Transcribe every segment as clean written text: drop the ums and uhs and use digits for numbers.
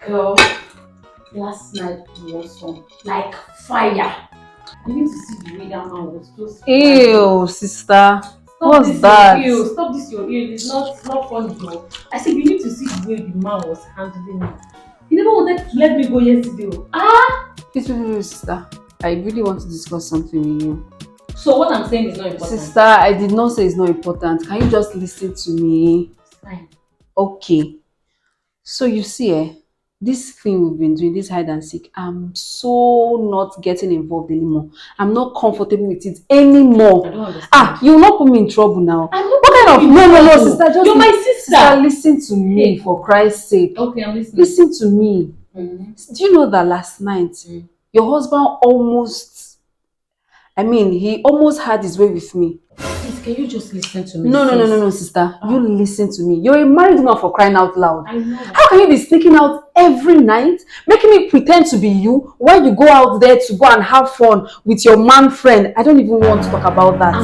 Girl, last night was on like fire. You need to see the way that man was just flying. Ew, sister. Stop What's this your that? ear. Stop this your ear. It's not funny, though. I said you need to see the way the man was handling it. He never wanted to let me go yesterday. Oh. Ah! Please, sister. I really want to discuss something with you. So what I'm saying is not important. Sister, I did not say it's not important. Can you just listen to me? It's fine. Okay. So you see, this thing we've been doing, this hide and seek, I'm so not getting involved anymore. I'm not comfortable with it I anymore. don't understand. You will not put me in trouble now. I'm not What kind of no, sister, just You're my sister. sister, listen to me Hey. for Christ's sake. Okay, I'm listening. Listen to me. Do you know that last night your husband he almost had his way with me. Please, can you just listen to me? No, sister. You listen to me. You're a married woman, for crying out loud. I know. How can you be sneaking out every night, making me pretend to be you while you go out there to go and have fun with your man friend? I don't even want to talk about that.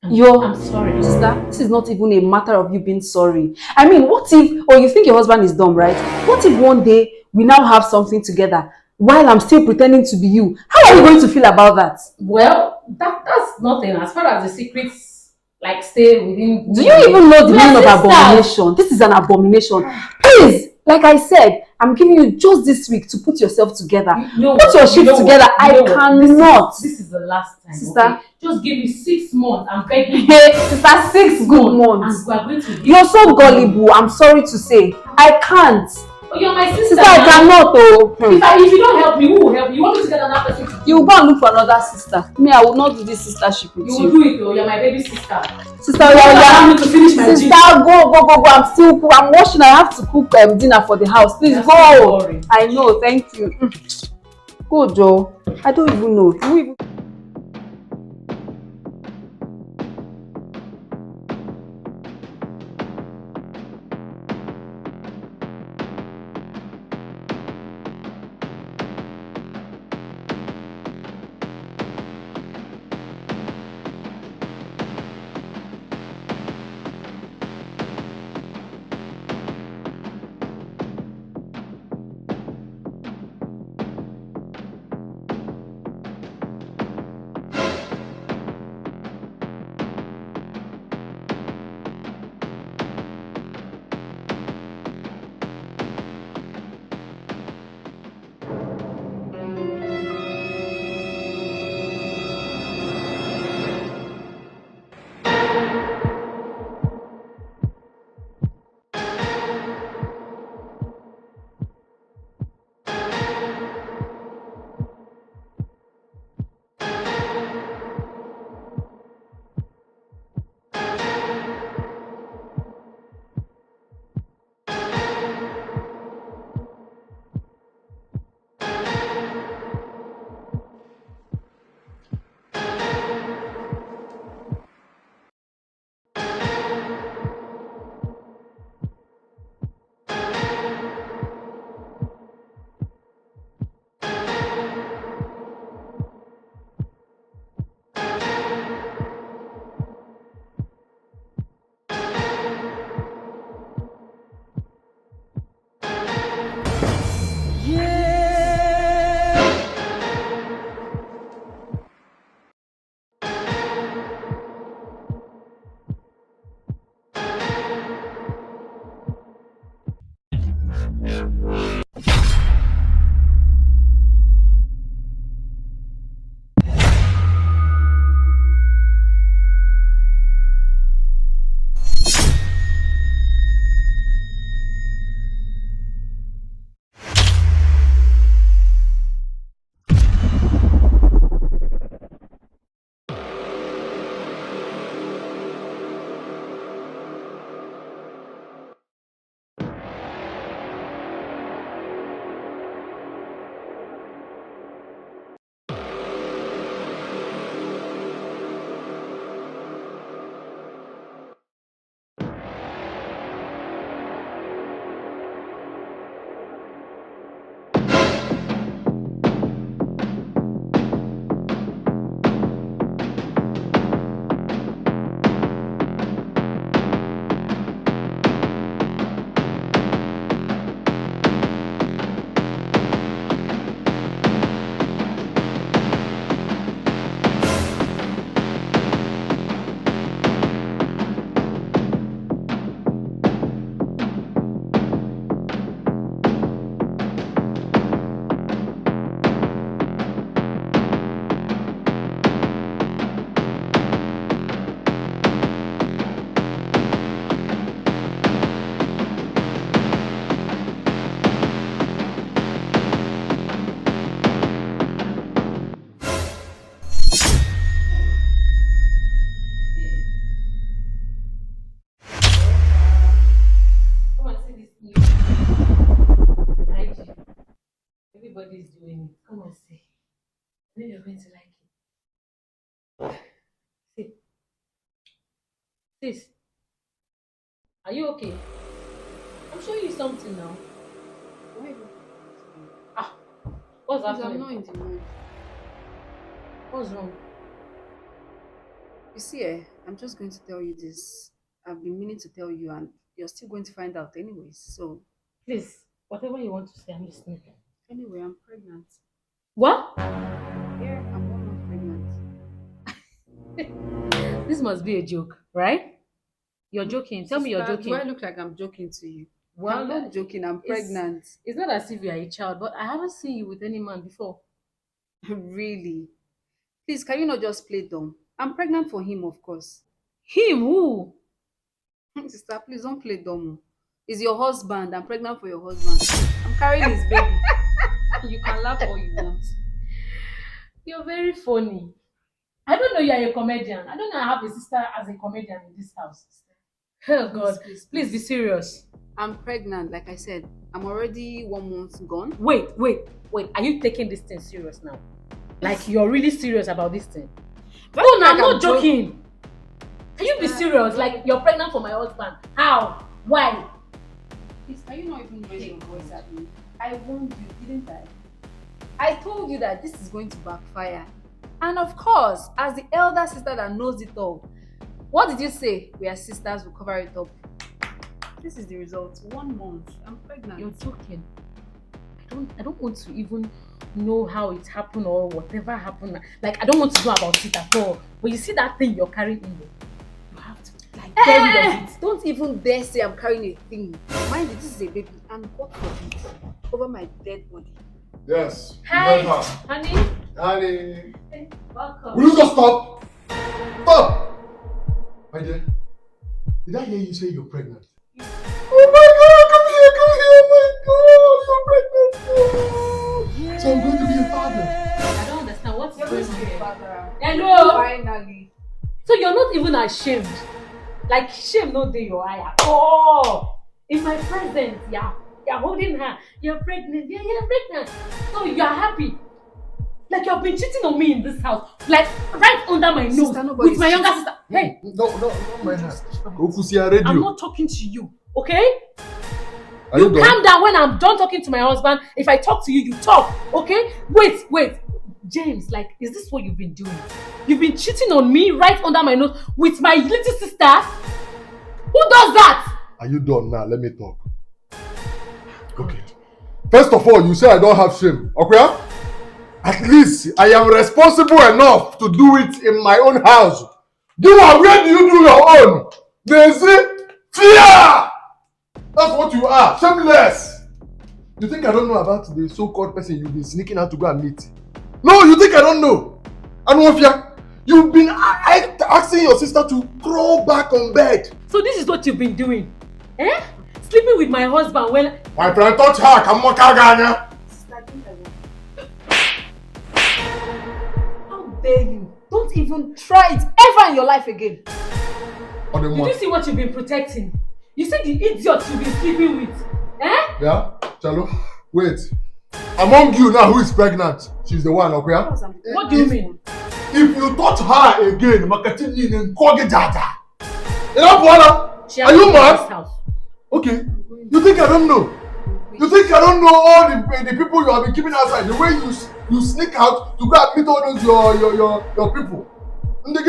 I'm sorry. Sister, this is not even a matter of you being sorry. I mean, what if, you think your husband is dumb, right? What if one day we now have something together while I'm still pretending to be you? How are you going to feel about that? Well, that's nothing. As far as the secrets like stay within. Do you even know the meaning of abomination? This is an abomination. Please, like I said, I'm giving you just this week to put yourself together. Put your shit together. I cannot. This is the last time. Sister. Okay? Just give me 6 months. I'm begging you. Hey, sister, 6 good months. And we are going to. You're so gullible. I'm sorry to say. I can't. Oh, you're my sister. Sister, I cannot. If you don't help me, who will help you? You want me to get another person? You go and look for another sister. Me, I will not do this sistership with you. You will do it, though. You're my baby sister. Sister, allow me to finish my sister, go. I'm washing. I have to cook dinner for the house. Please go. I know. Thank you. Go, Joe. I don't even know. You even. Sis, are you okay? I'm showing you something now. Why even? Ah, what's Please, I'm happening? not in the mood. What's wrong? You see, I'm just going to tell you this. I've been meaning to tell you, and you're still going to find out anyways. So, Please, whatever you want to say, I'm listening. anyway, I'm pregnant. What? Yeah, I'm 1 month pregnant. This must be a joke, right? You're joking. Tell me you're Sister, do I joking. look like I'm joking to you? I'm Well, not joking. I'm it's pregnant. it's not as if you are a child, but I haven't seen you with any man before. Really? Please, can you not just play dumb? I'm pregnant for him, of course. Him who? Sister, please don't play dumb. He's your husband. I'm pregnant for your husband. I'm carrying his baby. You can laugh all you want. You're very funny. I don't know you're a comedian. I don't know I have a sister as a comedian in this house. Oh God, please be serious. I'm pregnant, like I said. I'm already 1 month gone. Wait. Are you taking this thing serious now? Like you're really serious about this thing? No, I'm not joking. Can you be serious? Like you're pregnant for my husband? How? Why? Please, can you not even raise your voice at me? I warned you, didn't I? I told you that this is going to backfire. And of course, as the elder sister that knows it all, what did you say? We are sisters, we'll cover it up. This is the result. 1 month. I'm pregnant. You're joking. I don't want to even know how it happened or whatever happened. Like I don't want to know about it at all. But you see that thing you're carrying in there, you have to like get rid of it. Don't even dare say I'm carrying a thing. Mind you, this is a baby, and what for it? Over my dead body. Yes. Hi, You heard her. honey. Honey. Welcome. Will you just stop? Stop! My dear, did I hear you say you're pregnant? Oh my God, come here, oh my God, you're pregnant. So I'm going to be a father. I don't understand what's You're going going on to be a here. father. Hello. Finally. So you're not even ashamed. Like shame no day your eye at all. In my presence, yeah. You're holding her. You're pregnant. Yeah, you're pregnant. So you're happy. Like you've been cheating on me in this house. Like right under my nose. Sister, With my younger sister. Hey. No, my hand. Okusia radio. I'm not talking to you. Okay? Are You done? calm down when I'm done talking to my husband. If I talk to you, you talk. Okay? Wait. James, like, is this what you've been doing? You've been cheating on me right under my nose with my little sister? Who does that? Are you done now? Let me talk. Okay. First of all, you say I don't have shame. Okay? At least I am responsible enough to do it in my own house. Where do you do your own? There's fear! That's what you are. Shameless. You think I don't know about the so-called person you've been sneaking out to go and meet? No, you think I don't know? Anwafia, you've been asking your sister to crawl back on bed. So this is what you've been doing? Eh? Sleeping with my husband when... My friend touch her, come on, Kaganya. How dare you? Don't even try it ever in your life again. Did you see what you've been protecting? You said the idiot you've been sleeping with. Eh? Yeah? Chalo, wait. Among you now who is pregnant, she's the one, okay? What do you mean? If you touch her again, Makatini and Koge Dada. Are you mad? Okay. You think I don't know? You think I don't know all the people you have been keeping outside? The way you sneak out to go and meet all those your people. You think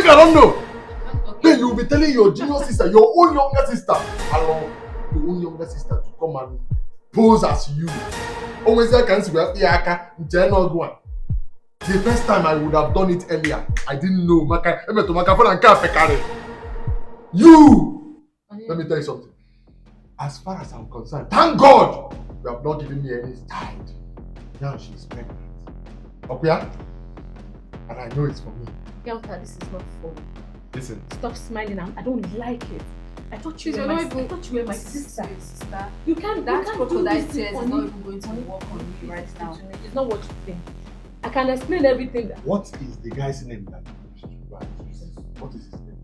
I don't know? Then you'll be telling your junior sister, your own younger sister, hello, your own younger sister to come and pose as you. Always I can see where the first time I would have done it earlier. I didn't know. You! Let me tell you something. As far as I'm concerned, thank God you have not given me any child. Now she's pregnant. Okay? And I know it's for me. Delta, this is not for me. Listen. Stop smiling. I don't like it. I thought you were my sister. You can't. That you can't crocodile do this tears is on not me. even going to work on me right now. It's not what you think. I can explain everything. What is the guy's name that what is his name?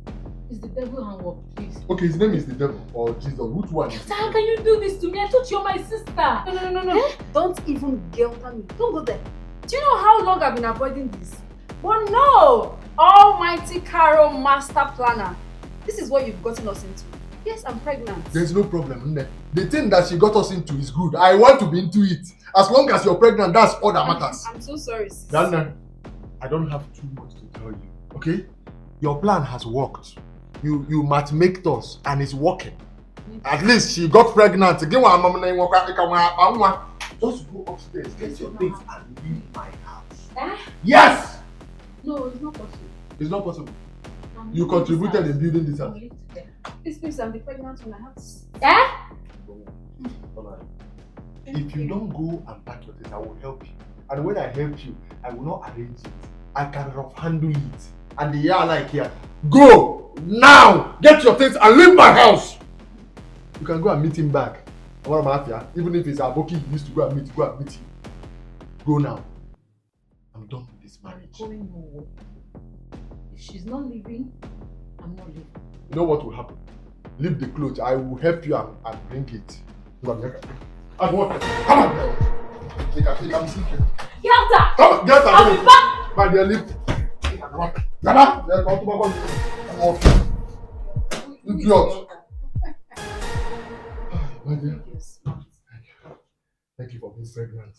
It's the devil hang up, please. Okay, his name is the devil or Jesus. Which one? So how can you do this to me? I thought you're my sister. No. Don't even guilt me. Don't go there. Do you know how long I've been avoiding this? But no! Almighty Carol Master Planner. This is what you've gotten us into. Yes, I'm pregnant. There's no problem, Nne. The thing that she got us into is good. I want to be into it. As long as you're pregnant, that's all that matters. I'm so sorry, sis. Nne, I don't have too much to tell you, okay? Your plan has worked. You matchmaked us and it's working. At least she got pregnant. Just go upstairs, get your things and leave my house. Yes! No, it's not possible. It's not possible. You contributed in building this house. Please, I'm the pregnant one. I have to... If you don't go and pack your things, I will help you. And when I help you, I will not arrange it. I can rough handle it. And the year like here, go now, get your things and leave my house. You can go and meet him back. Even if it's Aboki you used to go and meet him. Go now. I'm done with this marriage. I'm going nowhere. If she's not leaving, I'm not leaving. You know what will happen? Leave the clothes. I will help you and bring it. Come on. Come on. Get out! Come on, get out! I'll be back! My dear, leave. Idiot. My dear. Thank you for being pregnant.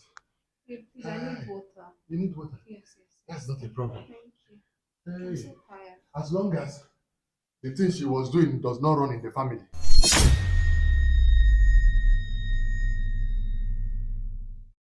Please, I need water. You need water? Yes. That's not a problem. Thank you. Hey, I'm so tired. as long as the thing she was doing does not run in the family.